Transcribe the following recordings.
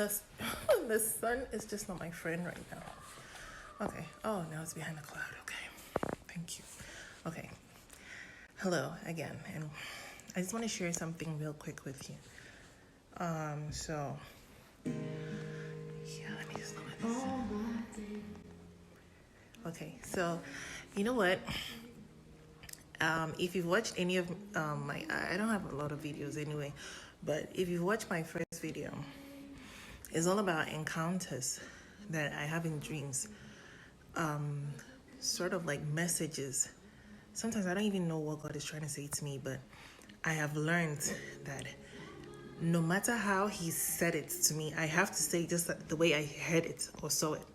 The, the sun is just not my friend right now. Okay. Oh, now it's behind a cloud. Okay. Thank you. Okay. Hello again. And I just want to share something real quick with you. So, yeah, let me just look at this. Okay, so, you know what? If you've watched any of I don't have a lot of videos anyway, but if you've watched my first video, it's all about encounters that I have in dreams. Sort of like messages. Sometimes I don't even know what God is trying to say to me, but I have learned that no matter how He said it to me, I have to say just the way I heard it or saw it.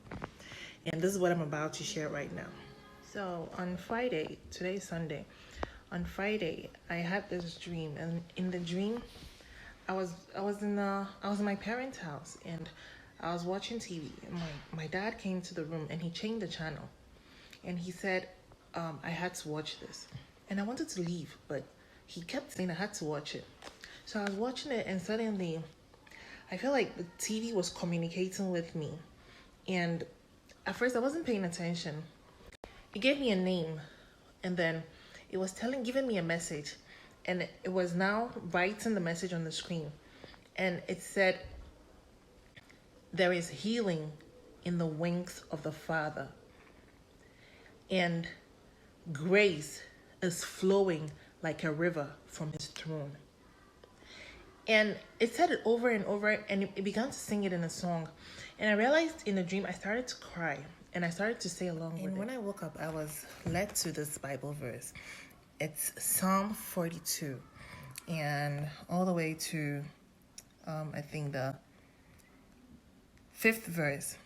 And this is what I'm about to share right now. So on Friday, today's Sunday, on Friday, I had this dream, and in the dream, I was in my parents' house, and I was watching TV. And my dad came to the room, and he changed the channel, and he said, I had to watch this, and I wanted to leave, but he kept saying I had to watch it. So I was watching it, and suddenly, I felt like the TV was communicating with me, and at first I wasn't paying attention. It gave me a name, and then it was giving me a message, and it was now writing the message on the screen, and it said, there is healing in the wings of the Father, and grace is flowing like a river from His throne. And it said it over and over, and it began to sing it in a song. And I realized in the dream, I started to cry, and I started to say along with it. And when I woke up, I was led to this Bible verse. It's Psalm 42, and all the way to, I think the 5th verse.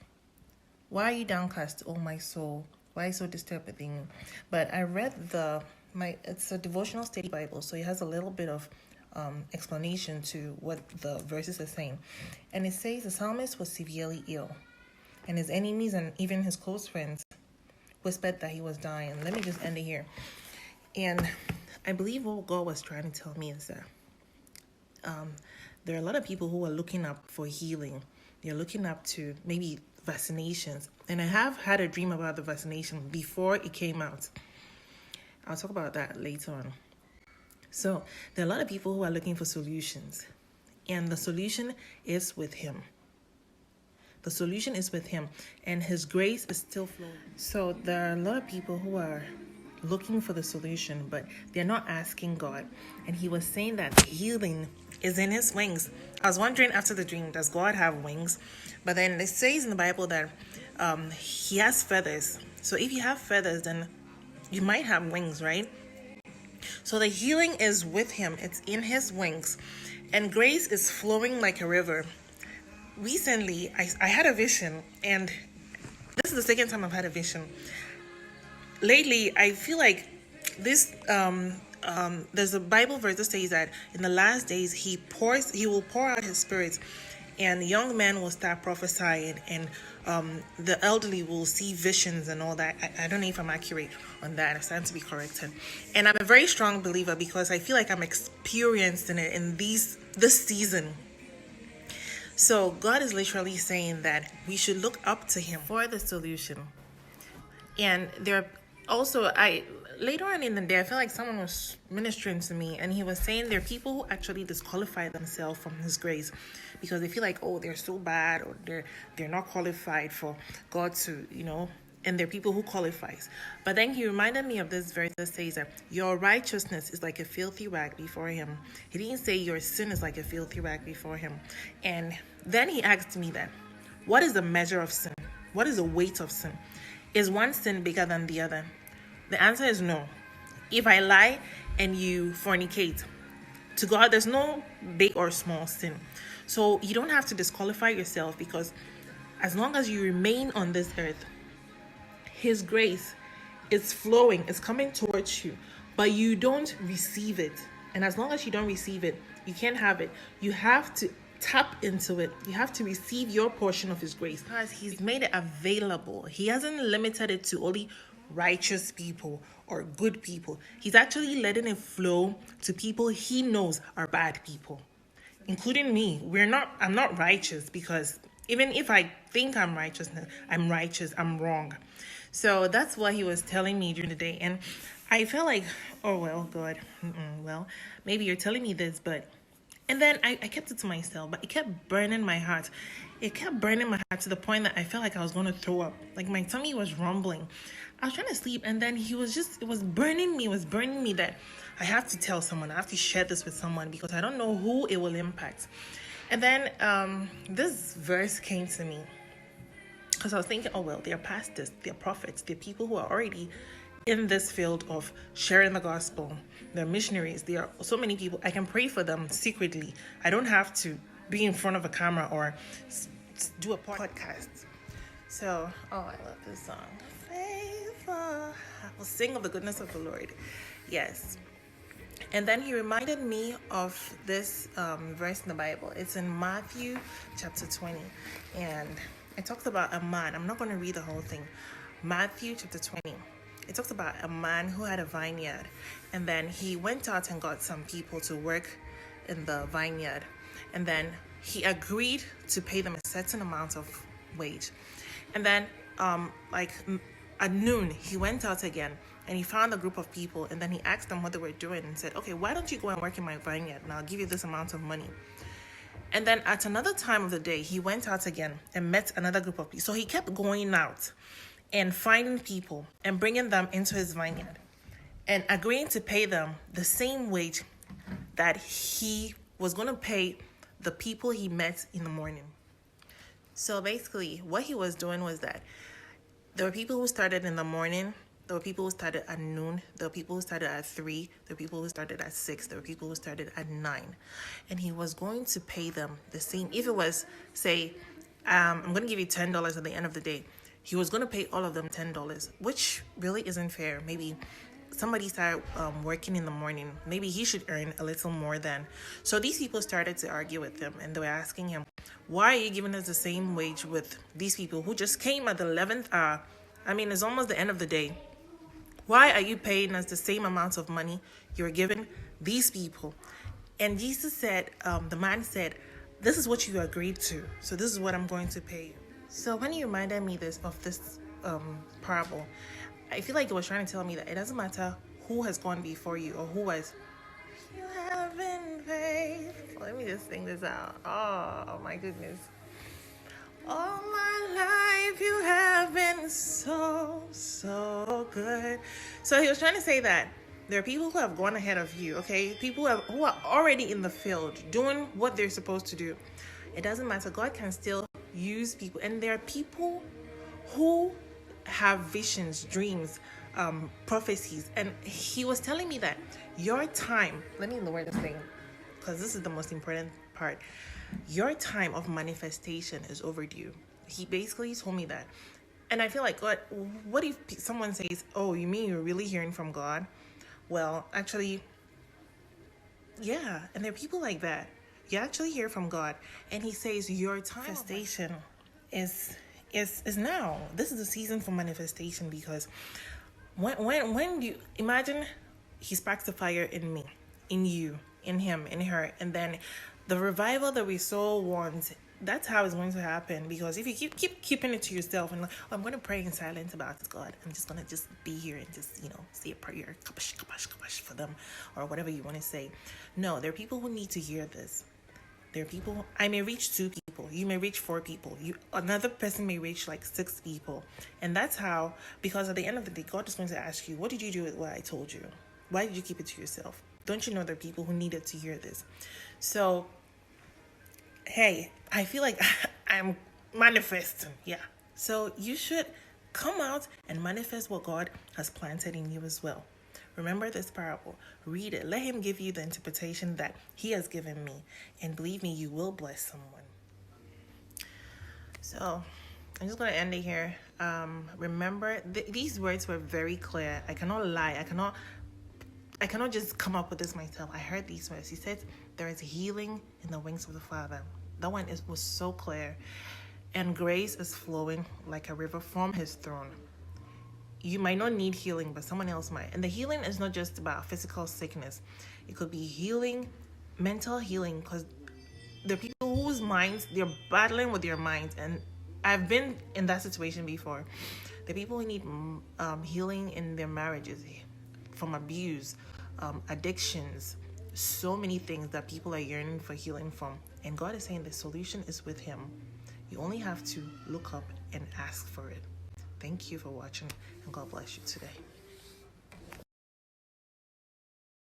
Why are you downcast, O my soul? Why are you so disturbed within you? But I read it's a devotional study Bible, so it has a little bit of explanation to what the verses are saying. And it says the psalmist was severely ill, and his enemies and even his close friends whispered that he was dying. Let me just end it here. And I believe what God was trying to tell me is that there are a lot of people who are looking up for healing. They're looking up to maybe vaccinations. And I have had a dream about the vaccination before it came out. I'll talk about that later on. So there are a lot of people who are looking for solutions, and the solution is with Him. The solution is with Him, and His grace is still flowing. So there are a lot of people who are looking for the solution, but they're not asking God. And He was saying that healing is in His wings. I was wondering after the dream, does God have wings? But then it says in the Bible that He has feathers. So if you have feathers, then you might have wings, right? So the healing is with Him. It's in His wings. And grace is flowing like a river. Recently, I had a vision, and this is the second time I've had a vision. Lately, I feel like this, there's a Bible verse that says that in the last days, He will pour out His Spirit, and young men will start prophesying, and the elderly will see visions and all that. I don't know if I'm accurate on that. I stand to be corrected. And I'm a very strong believer because I feel like I'm experienced in it in this season. So God is literally saying that we should look up to Him for the solution. And there are also, later on in the day, I felt like someone was ministering to me, and he was saying there are people who actually disqualify themselves from His grace because they feel like, oh, they're so bad, or they're not qualified for God to, and there are people who qualifies. But then He reminded me of this verse that says that your righteousness is like a filthy rag before Him. He didn't say your sin is like a filthy rag before Him. And then He asked me that, what is the measure of sin? What is the weight of sin? Is one sin bigger than the other? The answer is no. If I lie and you fornicate, to God, there's no big or small sin. So you don't have to disqualify yourself, because as long as you remain on this earth, His grace is flowing, it's coming towards you, but you don't receive it. And as long as you don't receive it, you can't have it. You have to tap into it. You have to receive your portion of His grace, because He's made it available. He hasn't limited it to only righteous people or good people. He's actually letting it flow to people He knows are bad people. including me, I'm not righteous, because even if I think I'm righteous, I'm wrong. So that's what he was telling me during the day. And I felt like, oh, well, God, well, maybe you're telling me this, but. And then I kept it to myself, but it kept burning my heart. It kept burning my heart to the point that I felt like I was going to throw up. Like my tummy was rumbling. I was trying to sleep, and then it was burning me. It was burning me that I have to tell someone. I have to share this with someone, because I don't know who it will impact. And then this verse came to me, because I was thinking, oh, well, they're pastors, they're prophets, they're people who are already in this field of sharing the gospel. They're missionaries. There are so many people. I can pray for them secretly. I don't have to be in front of a camera or do a podcast. So, oh, I love this song. Faithful. I will sing of the goodness of the Lord. Yes. And then he reminded me of this verse in the Bible. It's in Matthew chapter 20. And it talks about a man. I'm not going to read the whole thing. Matthew chapter 20. It talks about a man who had a vineyard. And then he went out and got some people to work in the vineyard. And then he agreed to pay them a certain amount of wage. And then at noon, he went out again. And he found a group of people, and then he asked them what they were doing and said, okay, why don't you go and work in my vineyard, and I'll give you this amount of money. And then at another time of the day, he went out again and met another group of people. So he kept going out and finding people and bringing them into his vineyard and agreeing to pay them the same wage that he was going to pay the people he met in the morning. So basically, what he was doing was that there were people who started in the morning. There were people who started at noon. There were people who started at 3. There were people who started at 6. There were people who started at 9. And he was going to pay them the same. If it was, say, I'm going to give you $10 at the end of the day, he was going to pay all of them $10, which really isn't fair. Maybe somebody started working in the morning. Maybe he should earn a little more than. So these people started to argue with him, and they were asking him, why are you giving us the same wage with these people who just came at the 11th hour? I mean, it's almost the end of the day. Why are you paying us the same amount of money you're giving these people? And Jesus said, the man said, this is what you agreed to. So this is what I'm going to pay you. So when he reminded me of this parable, I feel like it was trying to tell me that it doesn't matter who has gone before you or who has. You have been faithful. Let me just sing this out. Oh my goodness. All my life you have been so, so good. So he was trying to say that there are people who have gone ahead of you, okay? People who are already in the field doing what they're supposed to do. It doesn't matter. God can still use people. And there are people who have visions, dreams, prophecies. And he was telling me that your time, let me lower this thing, because this is the most important part. Your time of manifestation is overdue. He basically told me that. And I feel like, God, what if someone says, oh, you mean you're really hearing from God? Well, actually, yeah. And there are people like that. You actually hear from God. And he says your time manifestation is now. This is the season for manifestation, because when you imagine he sparks the fire in me, in you, in him, in her, and then the revival that we so want, that's how it's going to happen. Because if you keep keeping it to yourself and I'm going to pray in silence about it, God, I'm just going to just be here and just, say a prayer, kabash, kabash, kabash for them, or whatever you want to say. No, there are people who need to hear this. There are people, I may reach 2 people, you may reach 4 people, another person may reach like 6 people. And that's how, because at the end of the day, God is going to ask you, what did you do with what I told you? Why did you keep it to yourself? Don't you know there are people who needed to hear this? So, hey, I feel like I'm manifesting, yeah. So you should come out and manifest what God has planted in you as well. Remember this parable. Read it. Let him give you the interpretation that he has given me. And believe me, you will bless someone. So I'm just going to end it here. Remember, these words were very clear. I cannot lie. I cannot just come up with this myself. I heard these words. He said, there is healing in the wings of the Father. That one was so clear. And grace is flowing like a river from his throne. You might not need healing, but someone else might. And the healing is not just about physical sickness. It could be healing, mental healing, because minds, they're battling with their minds. And I've been in that situation before. The people who need healing in their marriages from abuse, addictions, so many things that people are yearning for healing from. And God is saying the solution is with Him. You only have to look up and ask for it. Thank you for watching, and God bless you today.